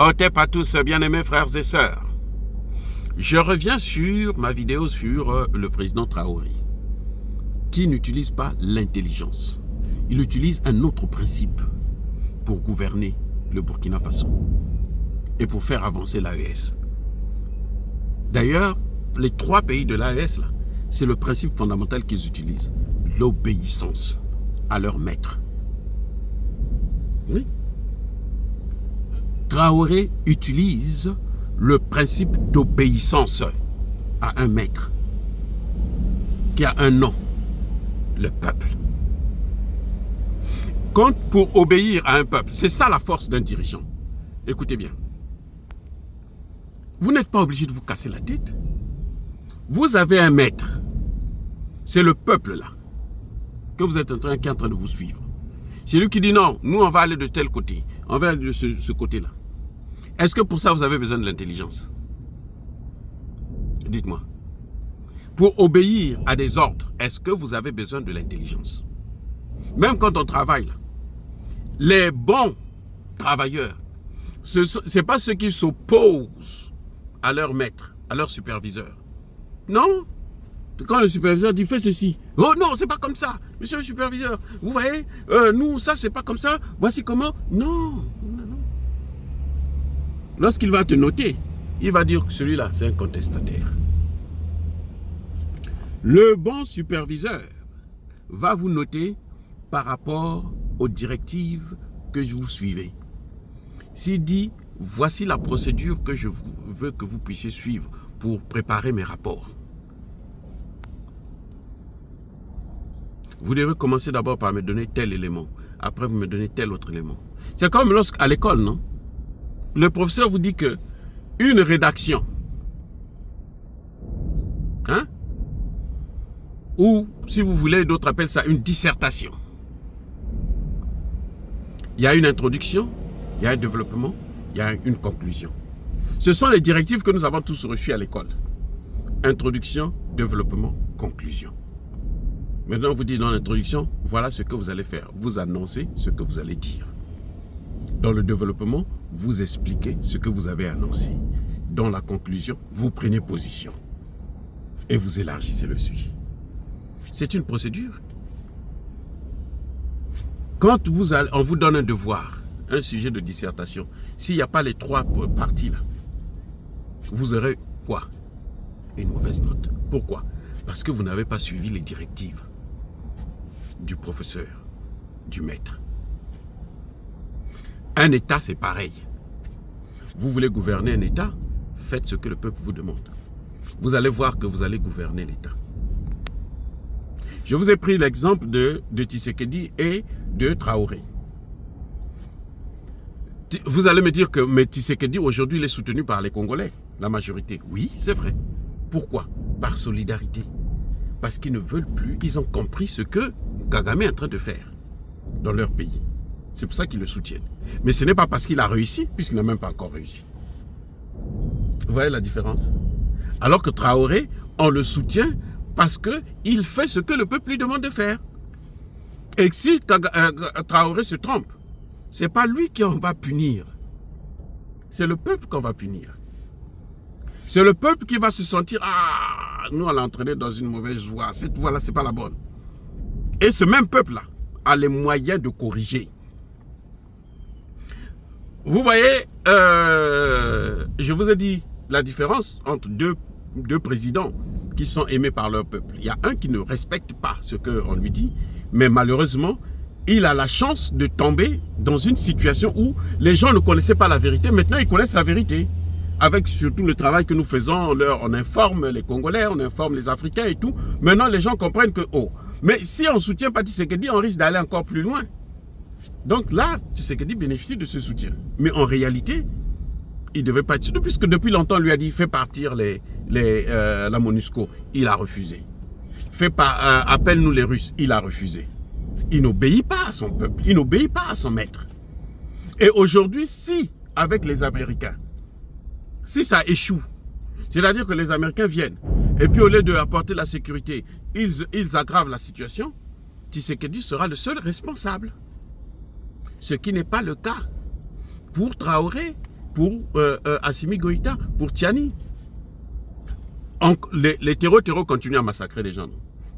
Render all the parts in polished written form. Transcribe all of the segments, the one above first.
Otep à tous, bien-aimés frères et sœurs. Je reviens sur ma vidéo sur le président Traoré, qui n'utilise pas l'intelligence. Il utilise un autre principe pour gouverner le Burkina Faso et pour faire avancer l'AES. D'ailleurs, les 3 pays de l'AES, c'est le principe fondamental qu'ils utilisent, l'obéissance à leur maître. Oui. Traoré utilise le principe d'obéissance à un maître qui a un nom, le peuple. Quand pour obéir à un peuple, c'est ça la force d'un dirigeant. Écoutez bien. Vous n'êtes pas obligé de vous casser la tête. Vous avez un maître. C'est le peuple là que vous êtes qui est en train de vous suivre. C'est lui qui dit non, nous on va aller de tel côté. On va aller de ce côté-là. Est-ce que pour ça vous avez besoin de l'intelligence? Dites-moi. Pour obéir à des ordres, est-ce que vous avez besoin de l'intelligence? Même quand on travaille là, les bons travailleurs, ce n'est pas ceux qui s'opposent à leur maître, à leur superviseur. Non. Quand le superviseur dit fais ceci, oh non, c'est pas comme ça, monsieur le superviseur, vous voyez, nous, ça c'est pas comme ça, voici comment. Non. Lorsqu'il va te noter, il va dire que celui-là, c'est un contestataire. Le bon superviseur va vous noter par rapport aux directives que vous suivez. S'il dit, voici la procédure que je veux que vous puissiez suivre pour préparer mes rapports. Vous devez commencer d'abord par me donner tel élément. Après, vous me donnez tel autre élément. C'est comme lorsqu'à l'école, non? Le professeur vous dit que une rédaction, hein? Ou, si vous voulez, d'autres appellent ça une dissertation. Il y a une introduction, il y a un développement, il y a une conclusion. Ce sont les directives que nous avons tous reçues à l'école. Introduction, développement, conclusion. Maintenant, on vous dit dans l'introduction, voilà ce que vous allez faire. Vous annoncez ce que vous allez dire. Dans le développement, vous expliquez ce que vous avez annoncé. Dans la conclusion, vous prenez position. Et vous élargissez le sujet. C'est une procédure. Quand on vous donne un devoir, un sujet de dissertation, s'il n'y a pas les 3 parties là, vous aurez quoi? Une mauvaise note. Pourquoi? Parce que vous n'avez pas suivi les directives du professeur, du maître. Un État, c'est pareil. Vous voulez gouverner un État, faites ce que le peuple vous demande. Vous allez voir que vous allez gouverner l'État. Je vous ai pris l'exemple de Tshisekedi et de Traoré. Vous allez me dire que mais Tshisekedi, aujourd'hui, il est soutenu par les Congolais, la majorité. Oui, c'est vrai. Pourquoi? Par solidarité. Parce qu'ils ne veulent plus, ils ont compris ce que Kagame est en train de faire dans leur pays. C'est pour ça qu'ils le soutiennent. Mais ce n'est pas parce qu'il a réussi, puisqu'il n'a même pas encore réussi. Vous voyez la différence? Alors que Traoré, on le soutient parce qu'il fait ce que le peuple lui demande de faire. Et si Traoré se trompe, ce n'est pas lui qu'on va punir. C'est le peuple qu'on va punir. C'est le peuple qui va se sentir, ah, nous on l'a entraîné dans une mauvaise voie, cette voie-là, ce n'est pas la bonne. Et ce même peuple-là a les moyens de corriger. Vous voyez, je vous ai dit la différence entre deux présidents qui sont aimés par leur peuple. Il y a un qui ne respecte pas ce qu'on lui dit, mais malheureusement, il a la chance de tomber dans une situation où les gens ne connaissaient pas la vérité. Maintenant, ils connaissent la vérité. Avec surtout le travail que nous faisons, on informe les Congolais, on informe les Africains et tout. Maintenant, les gens comprennent que, oh, mais si on ne soutient pas Tshisekedi, on risque d'aller encore plus loin. Donc là, Tshisekedi bénéficie de ce soutien. Mais en réalité, il ne devait pas être soutenu, puisque depuis longtemps, on lui a dit, fais partir la MONUSCO. Il a refusé. Appelle-nous les Russes. Il a refusé. Il n'obéit pas à son peuple. Il n'obéit pas à son maître. Et aujourd'hui, si, avec les Américains, si ça échoue, c'est-à-dire que les Américains viennent, et puis au lieu de apporter la sécurité, ils aggravent la situation, Tshisekedi sera le seul responsable. Ce qui n'est pas le cas pour Traoré pour Assimi Goïta, pour Tiani. Les terreaux continuent à massacrer les gens.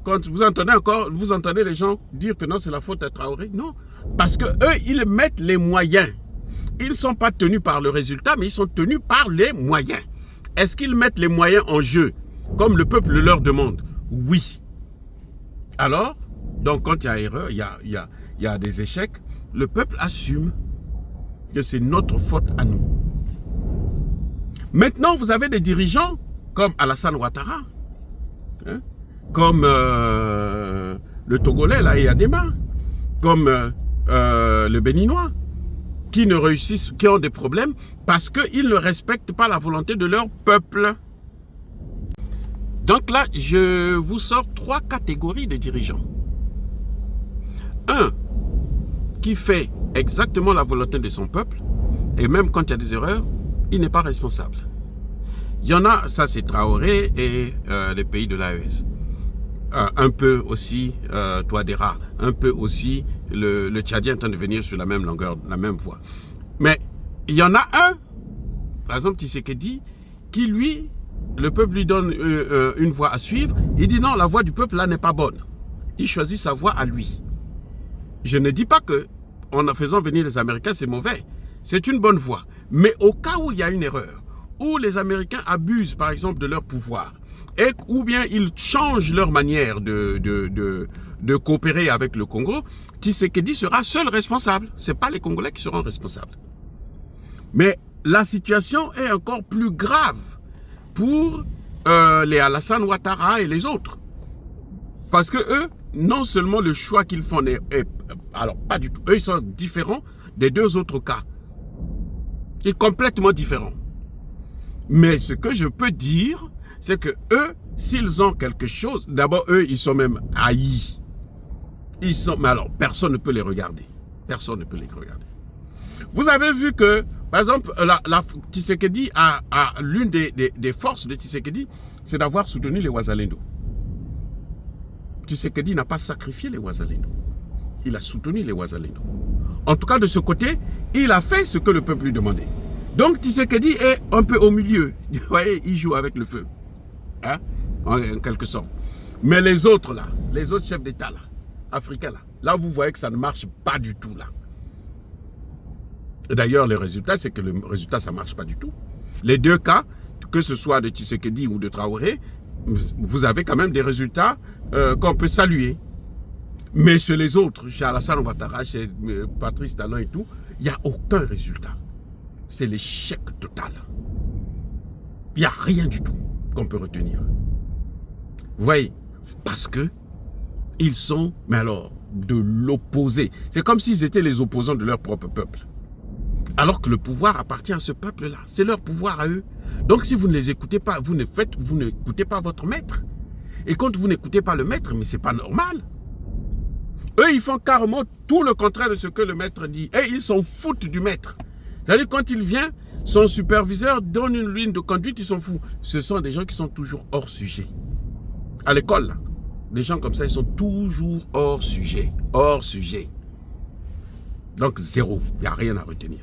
Quand vous entendez les gens dire que non, c'est la faute à Traoré. Non, parce que eux, ils mettent les moyens. Ils ne sont pas tenus par le résultat, mais ils sont tenus par les moyens. Est-ce qu'ils mettent les moyens en jeu, comme le peuple leur demande? Oui. Alors, donc quand il y a erreur, il y a des échecs, le peuple assume que c'est notre faute à nous. Maintenant, vous avez des dirigeants comme Alassane Ouattara, hein, comme le Togolais, là, Yadema, comme le Béninois, qui ne réussissent, qui ont des problèmes parce qu'ils ne respectent pas la volonté de leur peuple. Donc là, je vous sors 3 catégories de dirigeants. Un qui fait exactement la volonté de son peuple, et même quand il y a des erreurs, il n'est pas responsable. Il y en a, ça c'est Traoré et les pays de l'AES. Un peu aussi Touadéra, un peu aussi le Tchadien en train de venir sur la même longueur, la même voie. Mais il y en a un, par exemple Tshisekedi, qui lui, le peuple lui donne une voie à suivre. Il dit non, la voie du peuple là n'est pas bonne. Il choisit sa voie à lui. Je ne dis pas que en faisant venir les Américains c'est mauvais. C'est une bonne voie. Mais au cas où il y a une erreur, où les Américains abusent par exemple de leur pouvoir, ou bien ils changent leur manière de coopérer avec le Congo, Tshisekedi sera seul responsable. Ce n'est pas les Congolais qui seront responsables. Mais la situation est encore plus grave pour les Alassane Ouattara et les autres. Parce que eux, non seulement le choix qu'ils font alors pas du tout, eux ils sont différents des 2 autres cas. Ils sont complètement différents. Mais ce que je peux dire, c'est que eux, s'ils ont quelque chose, d'abord eux, ils sont même haïs. Mais alors, personne ne peut les regarder. Personne ne peut les regarder. Vous avez vu que, par exemple, Tshisekedi l'une des forces de Tshisekedi, c'est d'avoir soutenu les Ouazalendo. Tshisekedi n'a pas sacrifié les Ouazalendo. Il a soutenu les Ouazalendo. En tout cas, de ce côté, il a fait ce que le peuple lui demandait. Donc, Tshisekedi est un peu au milieu. Vous voyez, il joue avec le feu. Hein? En quelque sorte. Mais les autres, là, les autres chefs d'État, là, africains, là, vous voyez que ça ne marche pas du tout, là. D'ailleurs, le résultat, c'est que le résultat, ça ne marche pas du tout. Les 2 cas, que ce soit de Tshisekedi ou de Traoré, vous avez quand même des résultats qu'on peut saluer. Mais chez les autres, chez Alassane Ouattara, chez Patrice Talon et tout, il n'y a aucun résultat. C'est l'échec total. Il n'y a rien du tout qu'on peut retenir. Vous voyez, parce que ils sont, mais alors, de l'opposé. C'est comme s'ils étaient les opposants de leur propre peuple. Alors que le pouvoir appartient à ce peuple-là. C'est leur pouvoir à eux. Donc si vous ne les écoutez pas, vous n'écoutez pas votre maître. Et quand vous n'écoutez pas le maître, mais c'est pas normal. Eux, ils font carrément tout le contraire de ce que le maître dit. Et ils s'en foutent du maître. C'est-à-dire quand il vient, son superviseur donne une ligne de conduite, ils s'en foutent. Ce sont des gens qui sont toujours hors sujet. À l'école, là, des gens comme ça, ils sont toujours hors sujet. Hors sujet. Donc zéro, il n'y a rien à retenir.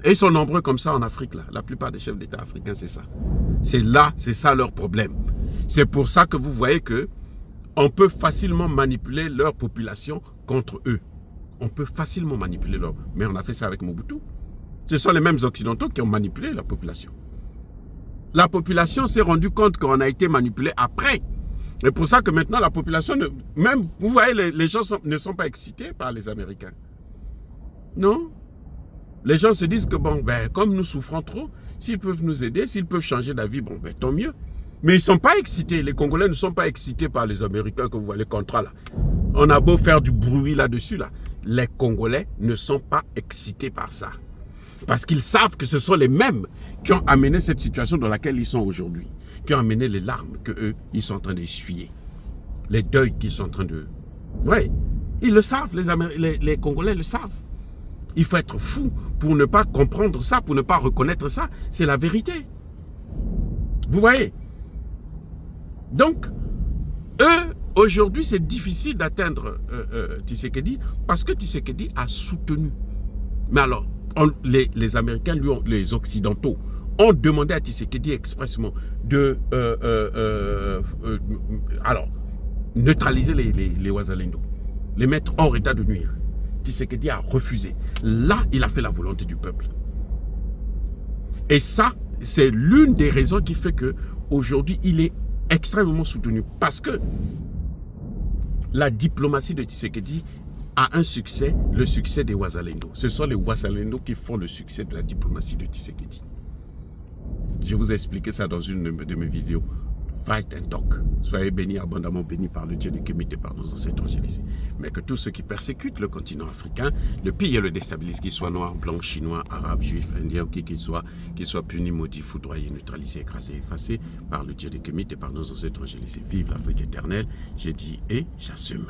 Et ils sont nombreux comme ça en Afrique, là. La plupart des chefs d'État africains, c'est ça. C'est ça leur problème. C'est pour ça que vous voyez que on peut facilement manipuler leur population contre eux. On peut facilement manipuler leur... Mais on a fait ça avec Mobutu. Ce sont les mêmes Occidentaux qui ont manipulé la population. La population s'est rendue compte qu'on a été manipulé après. C'est pour ça que maintenant, la population... Même, vous voyez, les gens ne sont pas excités par les Américains. Non. Les gens se disent que, bon, ben, comme nous souffrons trop, s'ils peuvent nous aider, s'ils peuvent changer d'avis, bon, ben, tant mieux. Mais ils ne sont pas excités. Les Congolais ne sont pas excités par les Américains, que vous voyez, les contrats, là. On a beau faire du bruit là-dessus, là. Les Congolais ne sont pas excités par ça. Parce qu'ils savent que ce sont les mêmes qui ont amené cette situation dans laquelle ils sont aujourd'hui. Qui ont amené les larmes qu'eux, ils sont en train d'essuyer. Les deuils qu'ils sont en train de... Oui, ils le savent, les Congolais le savent. Il faut être fou pour ne pas comprendre ça, pour ne pas reconnaître ça. C'est la vérité. Vous voyez? Donc, eux, aujourd'hui, c'est difficile d'atteindre Tshisekedi parce que Tshisekedi a soutenu. Mais alors, les Américains, les Occidentaux, ont demandé à Tshisekedi expressement de neutraliser les Wazalendo, les mettre hors état de nuire. Tshisekedi a refusé. Là, il a fait la volonté du peuple. Et ça, c'est l'une des raisons qui fait qu'aujourd'hui, il est extrêmement soutenu. Parce que la diplomatie de Tshisekedi a un succès, le succès des Wazalendo. Ce sont les Wazalendo qui font le succès de la diplomatie de Tshisekedi. Je vous ai expliqué ça dans une de mes vidéos. Fight and talk. Soyez bénis, abondamment bénis par le Dieu de Kémite et par nos ancêtres angélisés. Mais que tous ceux qui persécutent le continent africain, le pillent et le déstabilisent, qu'ils soient noirs, blancs, chinois, arabes, juifs, indiens, qui qu'ils soient punis, maudits, foudroyés, neutralisés, écrasés, effacés par le Dieu de Kémite et par nos ancêtres angélisés. Vive l'Afrique éternelle. J'ai dit et j'assume.